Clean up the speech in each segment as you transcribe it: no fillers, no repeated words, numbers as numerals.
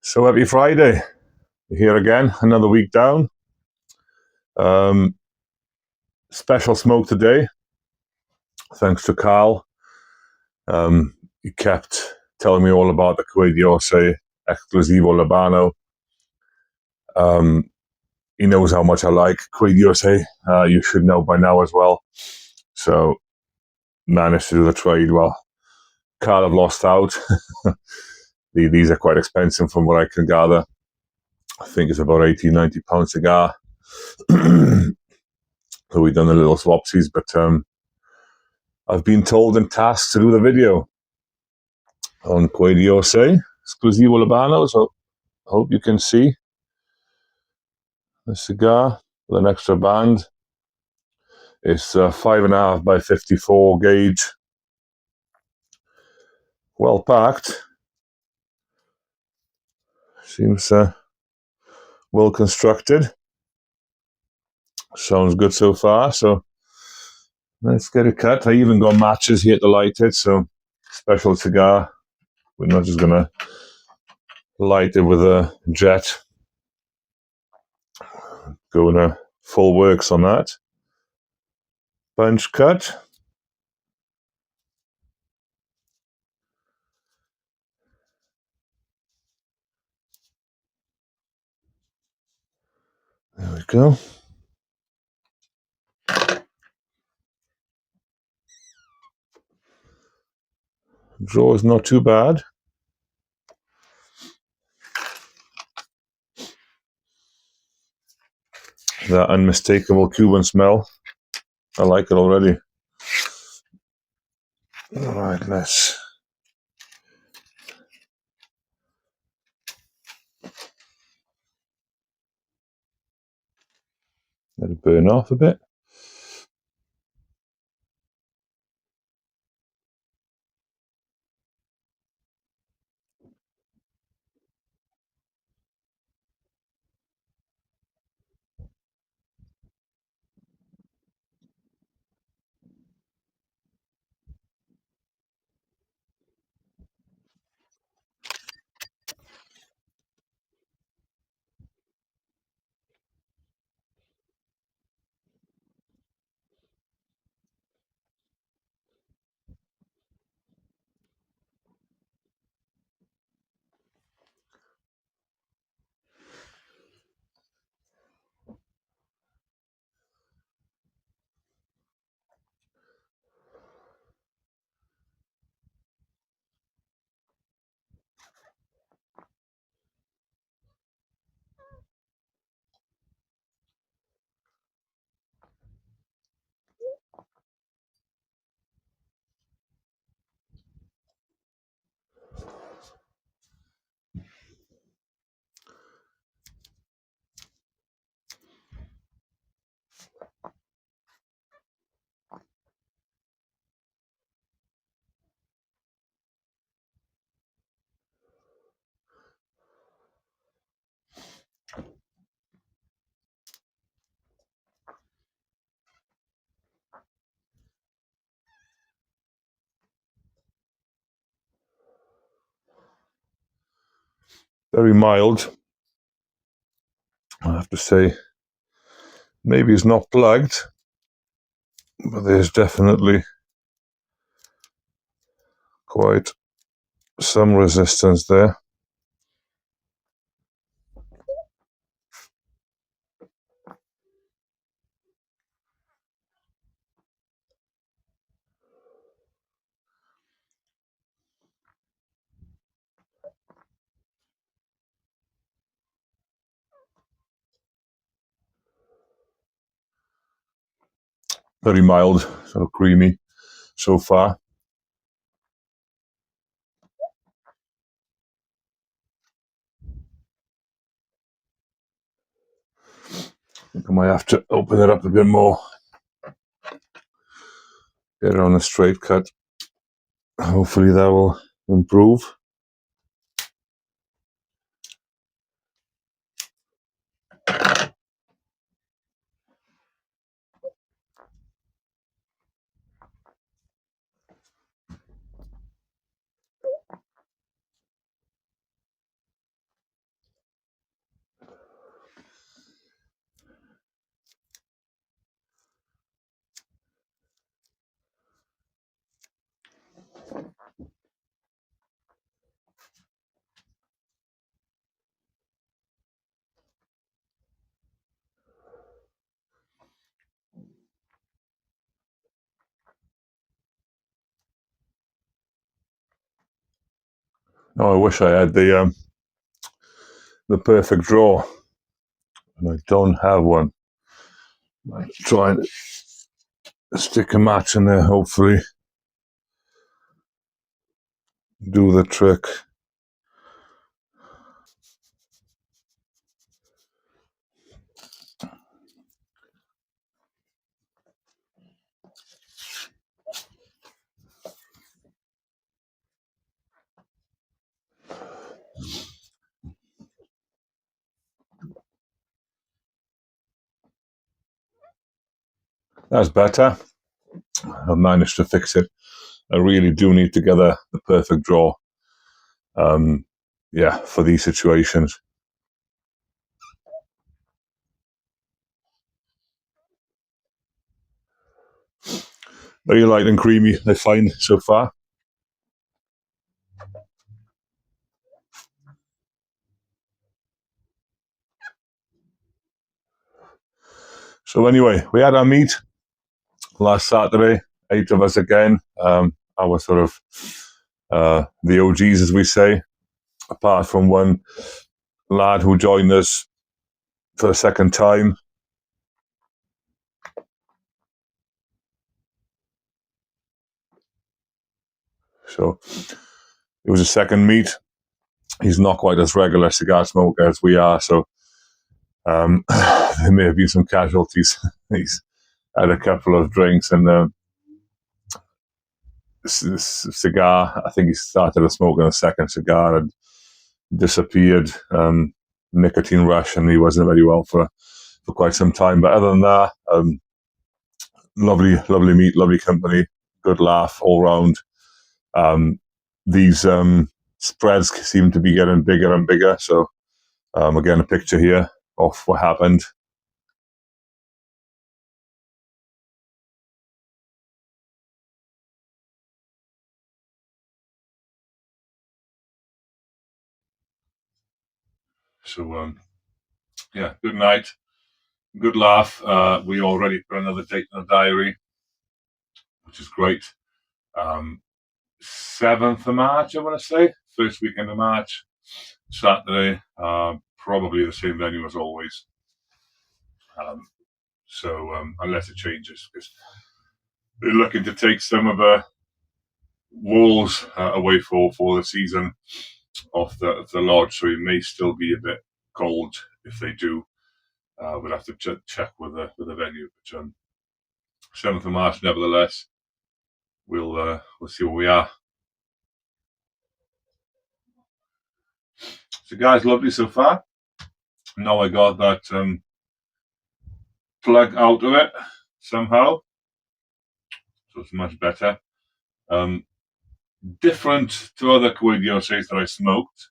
So happy Friday. Here again, another week down. Um, Special smoke today, thanks to Carl. He kept telling me all about the Quai Exclusivo Libano. Um, he knows how much I like Quai. You should know by now as well. So, managed to do the trade. Well, Carl have lost out. These are quite expensive from what I can gather. I think it's about 80, 90 pounds cigar. So we've done a little swapsies, but I've been told and tasked to do the video on Quai Exclusivo Libano. So I hope you can see the cigar with an extra band. It's 5.5 by 54 gauge, well packed. Seems well constructed. Sounds good so far. So let's get it cut. I even got matches here to light it. So special cigar. We're not just gonna light it with a jet. Going full works on that. Punch cut. There we go. Draw is not too bad. That unmistakable Cuban smell. I like it already. All right, let's let it burn off a bit. Very mild, I have to say. Maybe it's not plugged, but there's definitely quite some resistance there. Very mild, sort of creamy so far. I think I might have to open it up a bit more. Get it on a straight cut. Hopefully that will improve. Oh, I wish I had the perfect draw, and I don't have one. I'm trying to stick a match in there, hopefully do the trick. That's better. I've managed to fix it. I really do need to get the perfect draw. Yeah, for these situations. Very light and creamy, I find, so far. So anyway, we had our meet last Saturday, 8 of us again. Our sort of the OGs, as we say, apart from one lad who joined us for the second time. So it was a second meet. He's not quite as regular cigar smoker as we are, so there may have been some casualties. He's had a couple of drinks and cigar. I think he started smoking a second cigar and disappeared. Nicotine rush, and he wasn't very well for quite some time. But other than that, lovely meet, lovely company, good laugh all round. These spreads seem to be getting bigger and bigger. So again, a picture here of what happened. So yeah, good night, good laugh. We already put another date in the diary, which is great. 7th of March, I want to say, first weekend of March, Saturday, probably the same venue as always. So unless it changes, because they're looking to take some of the walls away for the season of the lodge, so it may still be a bit cold if they do. We'll have to check with the venue, but 7th of March, nevertheless, we'll see where we are. So, guys, lovely so far. Now I got that plug out of it somehow, so it's much better. Different to other Quai that I smoked,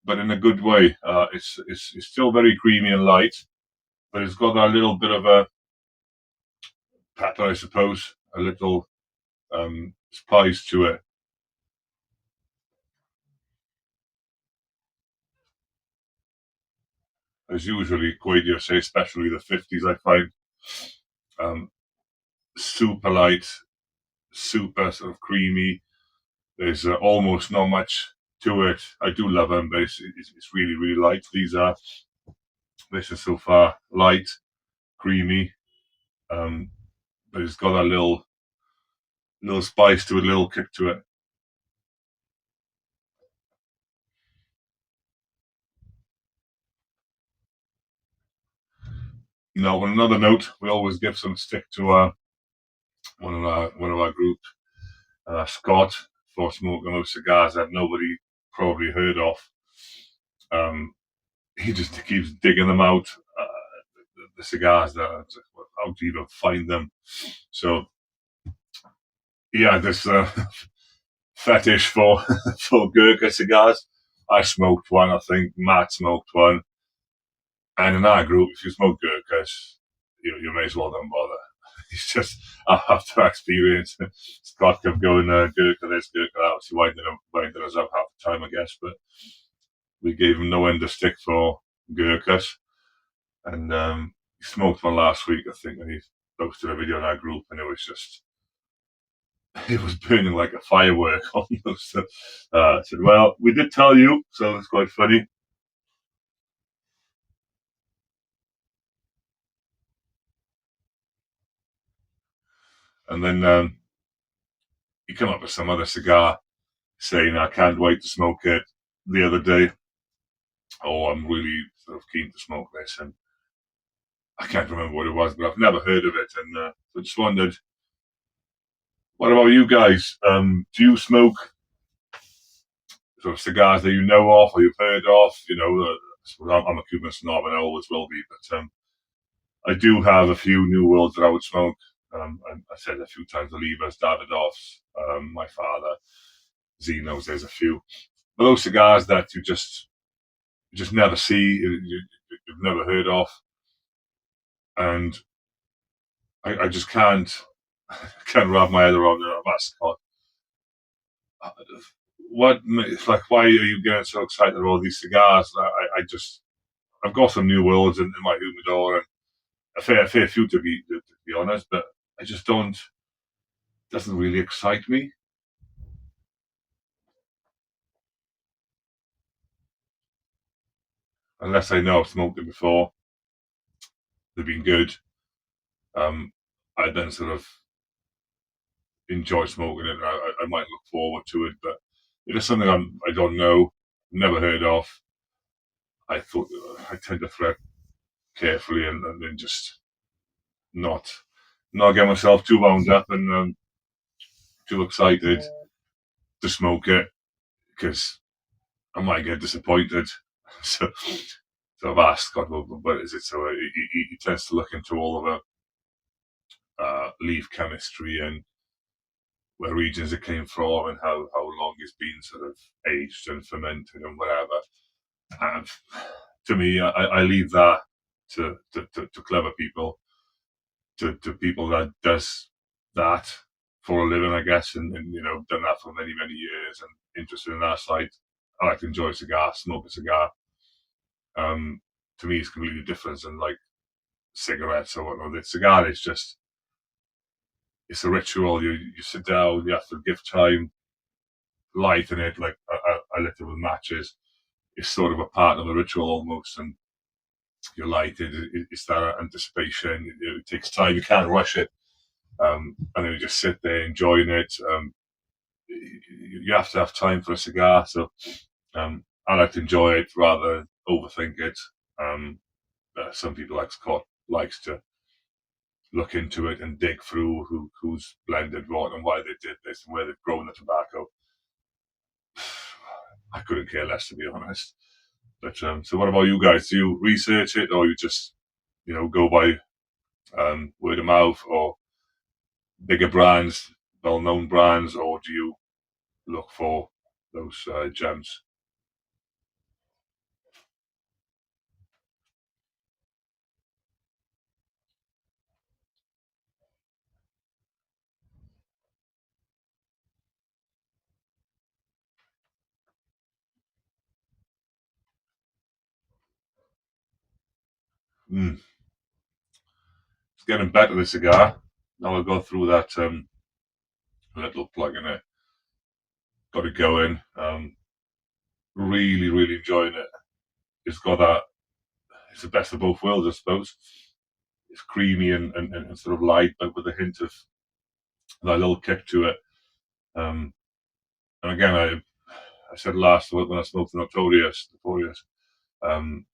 but in a good way. It's still very creamy and light, but it's got that little bit of a pepper, I suppose, a little spice to it. As usually, Quai especially the 50s, I find super light, super sort of creamy. There's almost not much to it. I do love them, but it's really, really light. This is so far light, creamy, but it's got a little spice to it, a little kick to it. Now, on another note, we always give some stick to one of our group, Scott, for smoking those cigars that nobody probably heard of. He just keeps digging them out, the cigars that how to even find them. So yeah, this fetish for for Gurkha cigars. I smoked one, I think Matt smoked one, and in our group, if you smoke Gurkhas, you may as well don't bother. It's just after experience, Scott kept going Gurkha this, Gurkha that. He winded us up half the time, I guess, but we gave him no end of stick for Gurkhas, and he smoked one last week, I think, and he posted a video in our group, and it was just it was burning like a firework almost. So, I said, "Well, we did tell you," so it's quite funny. And then he came up with some other cigar, saying, "I can't wait to smoke it." The other day, oh, I'm really sort of keen to smoke this, and I can't remember what it was, but I've never heard of it, and I just wondered, what about you guys? Do you smoke sort of cigars that you know of or you've heard of? I'm a Cuban snob and I always will be, but I do have a few New Worlds that I would smoke. I said a few times the Levers, Davidoffs, my father, Zinos, there's a few. But those cigars that you just never see, you've never heard of, and I just can't wrap my head around it. I've asked God, it's like, why are you getting so excited about all these cigars? I've got some New Worlds in my humidor and a fair few to be honest, but I just don't. Doesn't really excite me unless I know I've smoked them before. They've been good. Um, I then sort of enjoy smoking it. I might look forward to it, but if it's something I don't know, never heard of, I thought I tend to thread carefully and then just not not get myself too wound up and too excited to smoke it because I might get disappointed. So, so I've asked God, well, what is it? So he tends to look into all of leaf chemistry and where regions it came from and how long it's been sort of aged and fermented and whatever. And to me, I leave that to clever people, to people that does that for a living, I guess, and done that for many many years and interested in that side. I like to enjoy a cigar, smoke a cigar. Um, to me, it's completely different than like cigarettes or whatnot. The cigar is just it's a ritual. You sit down, you have to give time, light in it. Like I lit it with matches. It's sort of a part of the ritual almost, and you light it. It's that anticipation. It takes time. You can't rush it, and then you just sit there enjoying it. You have to have time for a cigar, so I like to enjoy it rather than overthink it. Um, some people like Scott likes to look into it and dig through who's blended what and why they did this and where they've grown the tobacco. I couldn't care less, to be honest. But so, what about you guys? Do you research it, or you just go by word of mouth, or bigger brands, well-known brands, or do you look for those gems? Mm. It's getting better, the cigar. Now I'll go through that little plug in it. Got it going. Really, really enjoying it. It's got that. It's the best of both worlds, I suppose. It's creamy and sort of light, but with a hint of that little kick to it. Um, and again, I said last when I smoked the Notorious, um,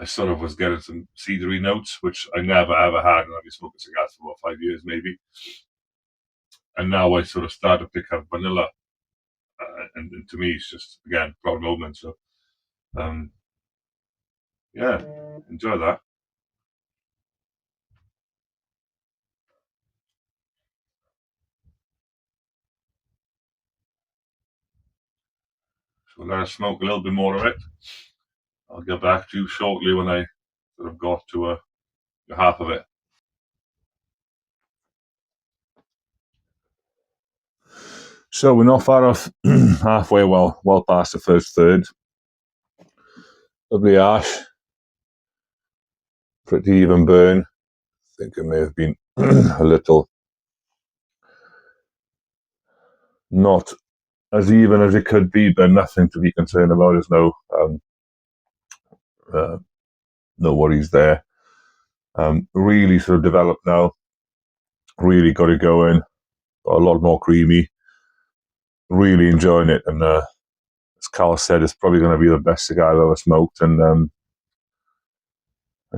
I sort of was getting some cedary notes, which I never ever had, and I've been smoking cigars for about 5 years maybe. And now I sort of start to pick up vanilla, and to me, it's just again proud moment. So um, yeah, enjoy that. So let us smoke a little bit more of it. I'll get back to you shortly when I sort of got to half of it. So we're not far off halfway, well past the first third. Lovely ash, pretty even burn. I think it may have been a little not as even as it could be, but nothing to be concerned about. There's uh, no worries there. Really sort of developed now. Really got it going. Got a lot more creamy. Really enjoying it, and as Carl said, it's probably going to be the best cigar I've ever smoked. And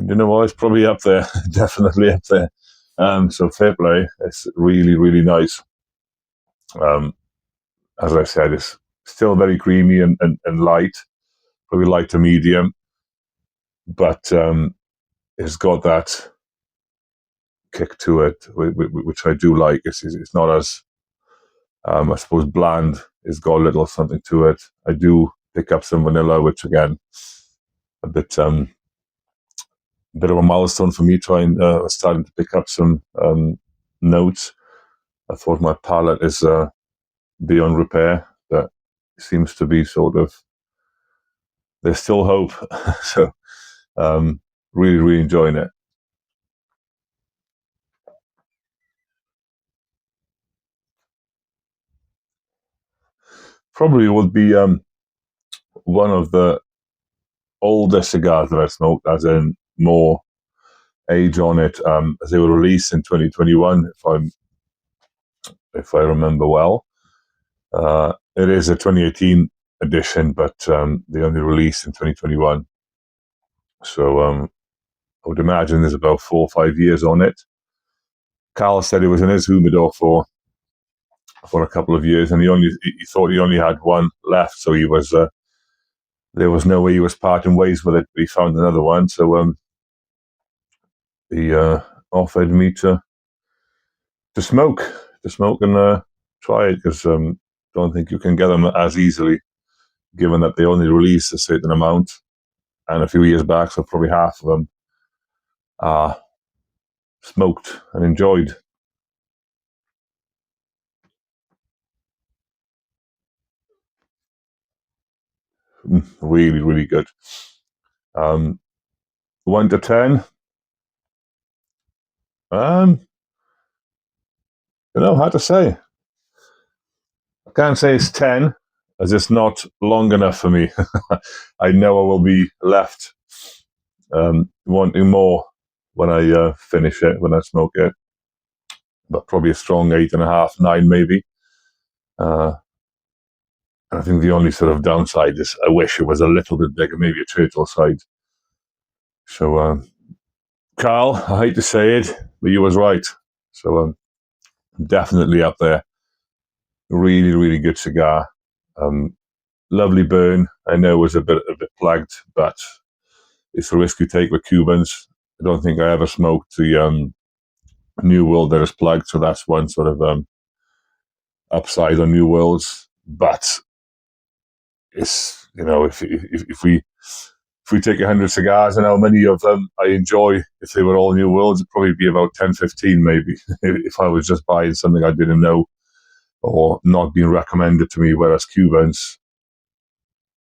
you know what? It's probably up there, definitely up there. So fair play. It's really, really nice. Um, as I said, it's still very creamy and light, probably light to medium, but it's got that kick to it, which I do like. It's not as, I suppose, bland. It's got a little something to it. I do pick up some vanilla, which again, a bit of a milestone for me, trying starting to pick up some notes. I thought my palate is beyond repair. That seems to be sort of, there's still hope. So really, really enjoying it. Probably would be one of the older cigars that I smoked, as in more age on it, as they were released in 2021, if I remember well. It is a 2018 edition, but they only released in 2021. So I would imagine there's about 4 or 5 years on it. Carl said he was in his humidor for a couple of years, and he thought he only had one left, so he was there was no way he was parting ways with it. But he found another one, so he offered me to smoke, and try it, because don't think you can get them as easily, given that they only release a certain amount. And a few years back, so probably half of them are smoked and enjoyed. Really, really good. Um, 1 to 10. Um, hard to say. I can't say it's 10, as it's not long enough for me. I know I will be left wanting more when I finish it, when I smoke it. But probably a strong 8.5, 9 maybe. Uh, and I think the only sort of downside is I wish it was a little bit bigger, maybe a turtle side. So, Carl, I hate to say it, but you was right. So, definitely up there. Really, really good cigar. Um, Lovely burn. I know it was a bit plagued, but it's a risk you take with Cubans. I don't think I ever smoked the New World that is plugged, so that's one sort of upside on New Worlds. But it's, if we take 100 cigars and how many of them I enjoy, if they were all New Worlds, it'd probably be about 10, 15 maybe, if I was just buying something I didn't know or not being recommended to me. Whereas Cubans,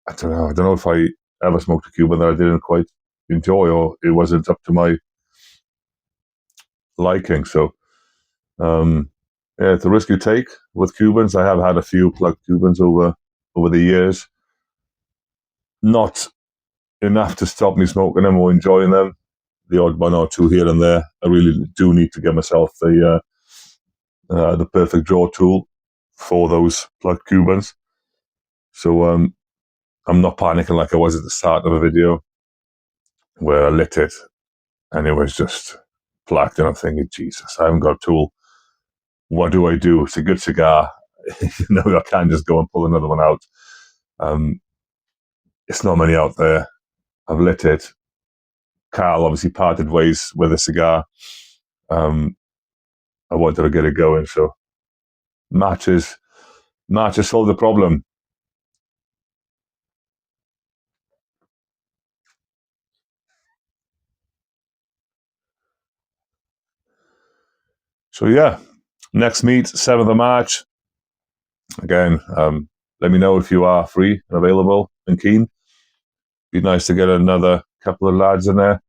I don't know. I don't know if I ever smoked a Cuban that I didn't quite enjoy, or it wasn't up to my liking. So, yeah, it's a risk you take with Cubans. I have had a few plugged Cubans over the years. Not enough to stop me smoking them or enjoying them. The odd one or two here and there. I really do need to get myself the perfect draw tool for those plugged Cubans. So I'm not panicking like I was at the start of a video where I lit it and it was just plugged, and I'm thinking, Jesus, I haven't got a tool. What do I do? It's a good cigar. I can't just go and pull another one out. Um, it's not many out there. I've lit it. Carl obviously parted ways with a cigar. Um, I wanted to get it going, so matches solve the problem. So yeah, next meet 7th of March. Again, let me know if you are free and available and keen. Be nice to get another couple of lads in there.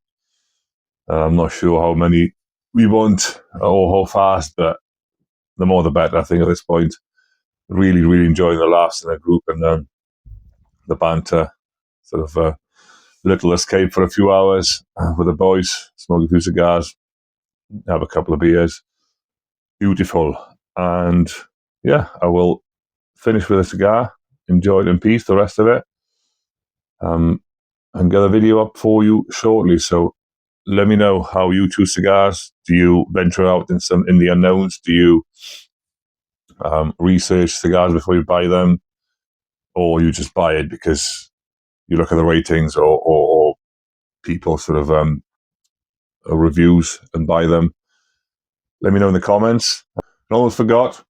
I'm not sure how many we want or how fast, but the more the better, I think, at this point. really, really enjoying the laughs in the group and the banter. Sort of a little escape for a few hours with the boys, smoke a few cigars, have a couple of beers. Beautiful. And yeah, I will finish with a cigar, enjoy it in peace, the rest of it, and get a video up for you shortly. So let me know how you choose cigars. Do you venture out in the unknowns? Do you research cigars before you buy them, or you just buy it because you look at the ratings or people sort of reviews and buy them? Let me know in the comments. I almost forgot,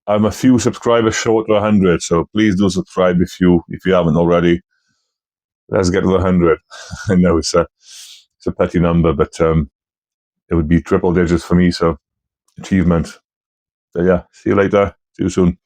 I'm a few subscribers short to 100, so please do subscribe if you haven't already. Let's get to the 100. I know it's a petty number, but it would be triple digits for me, so achievement. So yeah, see you later. See you soon.